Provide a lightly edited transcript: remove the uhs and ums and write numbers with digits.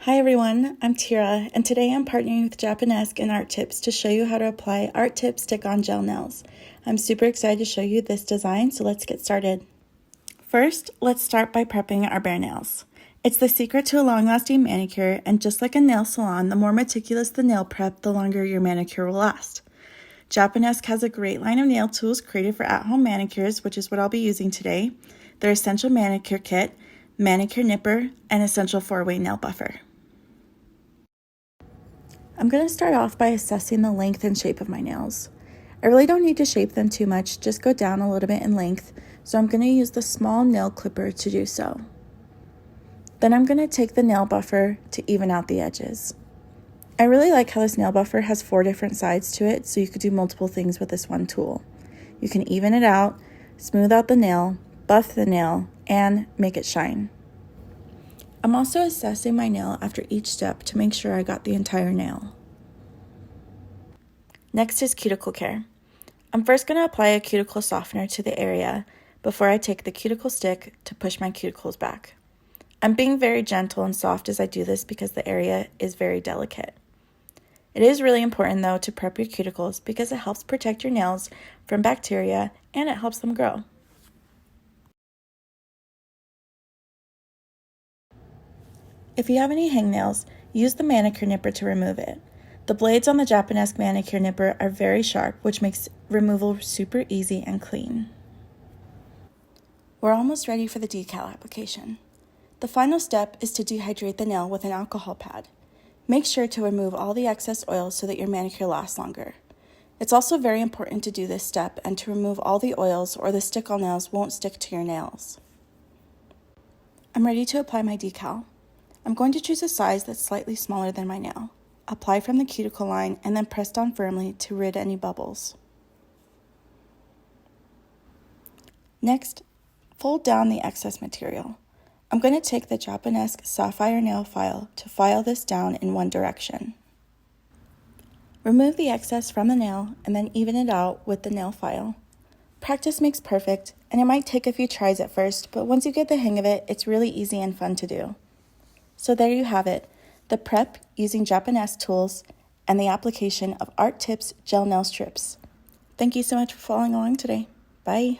Hi everyone, I'm Teerah, and today I'm partnering with Japonesque and ARTIPS to show you how to apply ARTIPS stick-on gel nails. I'm super excited to show you this design, so let's get started. First, let's start by prepping our bare nails. It's the secret to a long-lasting manicure, and just like a nail salon, the more meticulous the nail prep, the longer your manicure will last. Japonesque has a great line of nail tools created for at-home manicures, which is what I'll be using today. Their Essential Manicure Kit, Manicure Nipper, and Essential 4-Way Nail Buffer. I'm going to start off by assessing the length and shape of my nails. I really don't need to shape them too much, just go down a little bit in length, so I'm going to use the small nail clipper to do so. Then I'm going to take the nail buffer to even out the edges. I really like how this nail buffer has 4 different sides to it, so you could do multiple things with this one tool. You can even it out, smooth out the nail, buff the nail, and make it shine. I'm also assessing my nail after each step to make sure I got the entire nail. Next is cuticle care. I'm first going to apply a cuticle softener to the area before I take the cuticle stick to push my cuticles back. I'm being very gentle and soft as I do this because the area is very delicate. It is really important though to prep your cuticles because it helps protect your nails from bacteria and it helps them grow. If you have any hangnails, use the manicure nipper to remove it. The blades on the Japonesque manicure nipper are very sharp, which makes removal super easy and clean. We're almost ready for the decal application. The final step is to dehydrate the nail with an alcohol pad. Make sure to remove all the excess oil so that your manicure lasts longer. It's also very important to do this step and to remove all the oils or the stick-on nails won't stick to your nails. I'm ready to apply my decal. I'm going to choose a size that's slightly smaller than my nail. Apply from the cuticle line and then press down firmly to rid any bubbles. Next, fold down the excess material. I'm going to take the Japonesque sapphire nail file to file this down in one direction. Remove the excess from the nail and then even it out with the nail file. Practice makes perfect, and it might take a few tries at first, but once you get the hang of it, it's really easy and fun to do. So there you have it, the prep using Japonesque tools and the application of ARTIPS gel nail strips. Thank you so much for following along today. Bye.